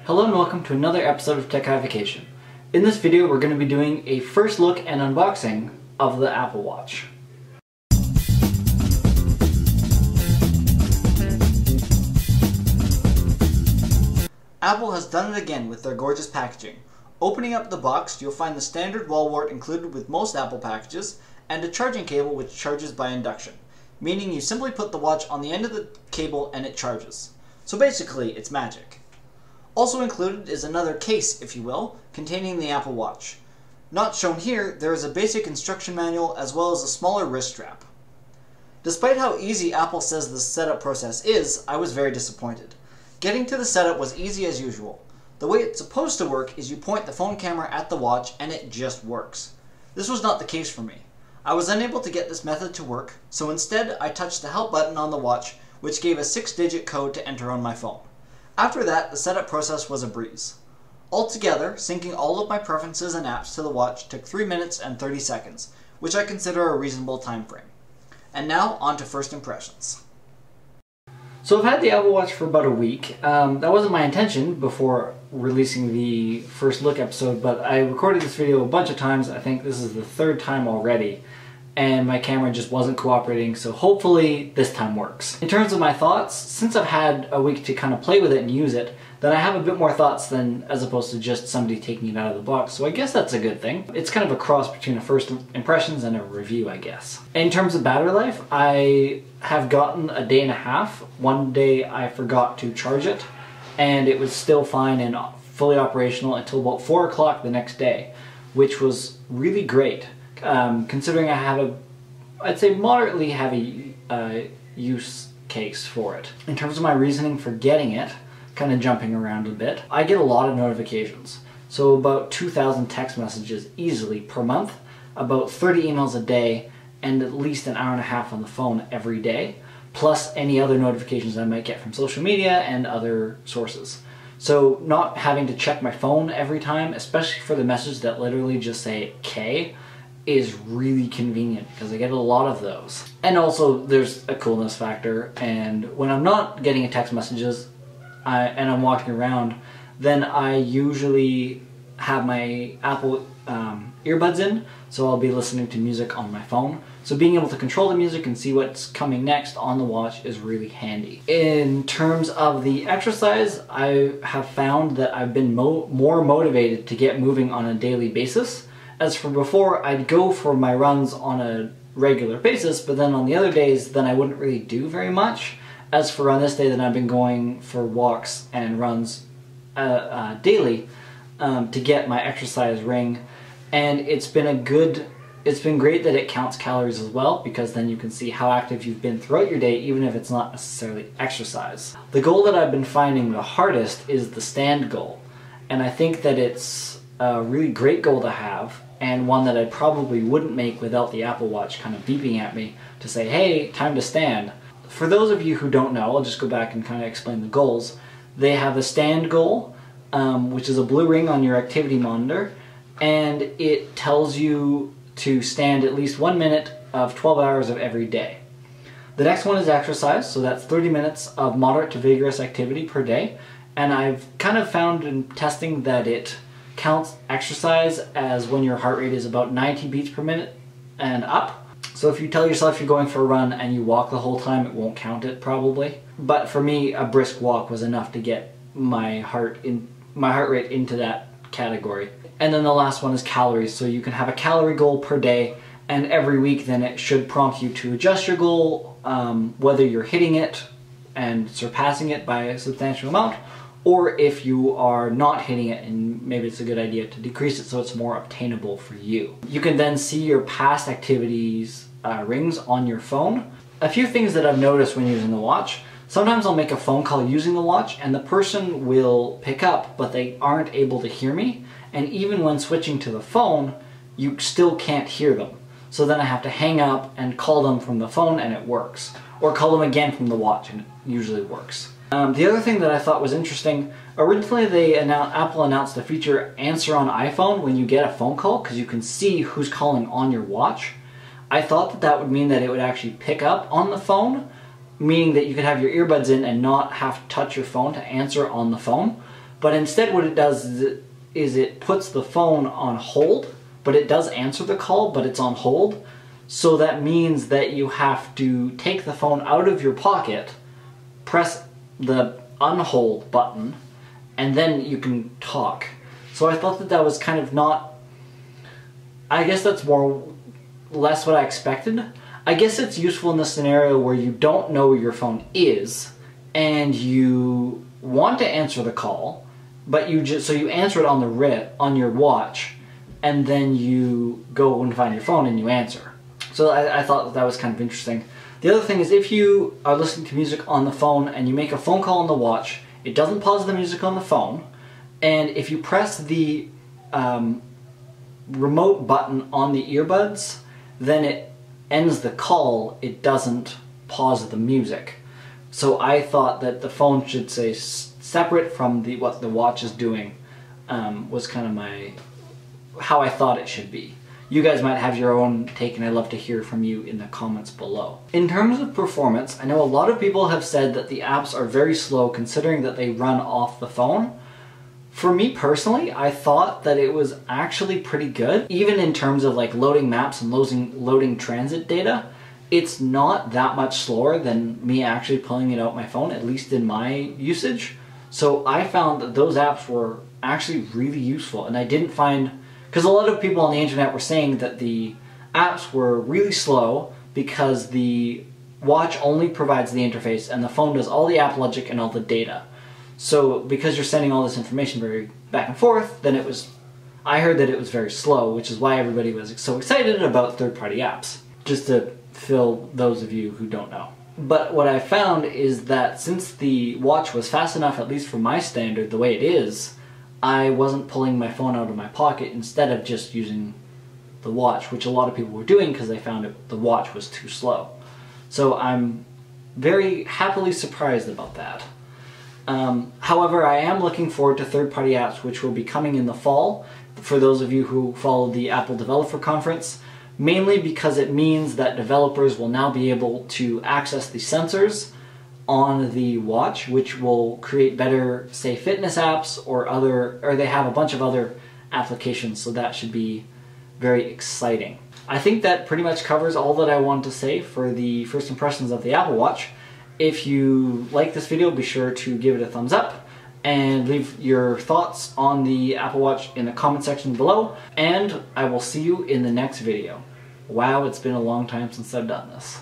Hello and welcome to another episode of Techguyification. In this video we're going to be doing a first look and unboxing of the Apple Watch. Apple has done it again with their gorgeous packaging. Opening up the box, you'll find the standard wall wart included with most Apple packages and a charging cable which charges by induction, meaning you simply put the watch on the end of the cable and it charges. So basically, it's magic. Also included is another case, if you will, containing the Apple Watch. Not shown here, there is a basic instruction manual as well as a smaller wrist strap. Despite how easy Apple says the setup process is, I was very disappointed. Getting to the setup was easy as usual. The way it's supposed to work is you point the phone camera at the watch and it just works. This was not the case for me. I was unable to get this method to work, so instead I touched the help button on the watch, which gave a 6-digit code to enter on my phone. After that, the setup process was a breeze. Altogether, syncing all of my preferences and apps to the watch took 3 minutes and 30 seconds, which I consider a reasonable time frame. And now, on to first impressions. So I've had the Apple Watch for about a week. That wasn't my intention before releasing the first look episode, but I recorded this video a bunch of times. I think this is the third time already, and my camera just wasn't cooperating, so hopefully this time works. In terms of my thoughts, since I've had a week to kind of play with it and use it, then I have a bit more thoughts than as opposed to just somebody taking it out of the box, so I guess that's a good thing. It's kind of a cross between a first impressions and a review, I guess. In terms of battery life, I have gotten a day and a half. One day I forgot to charge it, and it was still fine and fully operational until about 4 o'clock the next day, which was really great. Considering I have I'd say moderately heavy use case for it. In terms of my reasoning for getting it, kind of jumping around a bit, I get a lot of notifications. So about 2,000 text messages easily per month, about 30 emails a day, and at least an hour and a half on the phone every day, plus any other notifications I might get from social media and other sources. So not having to check my phone every time, especially for the messages that literally just say K, is really convenient because I get a lot of those. And also there's a coolness factor, and when I'm not getting text messages and I'm walking around, then I usually have my Apple earbuds in, so I'll be listening to music on my phone. So being able to control the music and see what's coming next on the watch is really handy. In terms of the exercise, I have found that I've been more motivated to get moving on a daily basis. As for before, I'd go for my runs on a regular basis, but then on the other days, then I wouldn't really do very much. As for on this day, then I've been going for walks and runs daily to get my exercise ring, and it's been great that it counts calories as well, because then you can see how active you've been throughout your day, even if it's not necessarily exercise. The goal that I've been finding the hardest is the stand goal, and I think that it's a really great goal to have, and one that I probably wouldn't make without the Apple Watch kind of beeping at me to say, hey, time to stand. For those of you who don't know, I'll just go back and kind of explain the goals. They have a stand goal, which is a blue ring on your activity monitor, and it tells you to stand at least 1 minute of 12 hours of every day. The next one is exercise, so that's 30 minutes of moderate to vigorous activity per day, and I've kind of found in testing that it counts exercise as when your heart rate is about 90 beats per minute and up. So if you tell yourself you're going for a run and you walk the whole time, it won't count it probably. But for me, a brisk walk was enough to get my heart rate into that category. And then the last one is calories. So you can have a calorie goal per day, and every week then it should prompt you to adjust your goal, whether you're hitting it and surpassing it by a substantial amount, or if you are not hitting it and maybe it's a good idea to decrease it so it's more obtainable for you. You can then see your past activities rings on your phone. A few things that I've noticed when using the watch: sometimes I'll make a phone call using the watch and the person will pick up, but they aren't able to hear me, and even when switching to the phone, you still can't hear them. So then I have to hang up and call them from the phone and it works. Or call them again from the watch and it usually works. The other thing that I thought was interesting, originally Apple announced the feature Answer on iPhone when you get a phone call, because you can see who's calling on your watch. I thought that that would mean that it would actually pick up on the phone, meaning that you could have your earbuds in and not have to touch your phone to answer on the phone. but instead what it does is it puts the phone on hold, but it does answer the call, but it's on hold. So that means that you have to take the phone out of your pocket, press the unhold button, and then you can talk. So I thought that that was kind of not, I guess that's less what I expected. I guess it's useful in the scenario where you don't know where your phone is and you want to answer the call, but so you answer it on your watch, and then you go and find your phone and you answer. So I thought that was kind of interesting. The other thing is, if you are listening to music on the phone and you make a phone call on the watch, it doesn't pause the music on the phone, and if you press the remote button on the earbuds, then it ends the call, it doesn't pause the music. So I thought that the phone should say separate from what the watch is doing, was kind of how I thought it should be. You guys might have your own take, and I'd love to hear from you in the comments below. In terms of performance, I know a lot of people have said that the apps are very slow considering that they run off the phone. For me personally, I thought that it was actually pretty good. Even in terms of like loading maps and loading transit data, it's not that much slower than me actually pulling it out my phone, at least in my usage. So I found that those apps were actually really useful, and I didn't find, because a lot of people on the internet were saying that the apps were really slow because the watch only provides the interface and the phone does all the app logic and all the data. So because you're sending all this information very back and forth, then I heard that it was very slow, which is why everybody was so excited about third-party apps. Just to fill those of you who don't know. But what I found is that since the watch was fast enough, at least for my standard, the way it is, I wasn't pulling my phone out of my pocket instead of just using the watch, which a lot of people were doing because they found the watch was too slow. So I'm very happily surprised about that. However, I am looking forward to third-party apps which will be coming in the fall, for those of you who follow the Apple Developer Conference, mainly because it means that developers will now be able to access the sensors on the watch, which will create better, say, fitness apps or they have a bunch of other applications, so that should be very exciting. I think that pretty much covers all that I wanted to say for the first impressions of the Apple Watch. If you like this video, be sure to give it a thumbs up and leave your thoughts on the Apple Watch in the comment section below, and I will see you in the next video. Wow, it's been a long time since I've done this.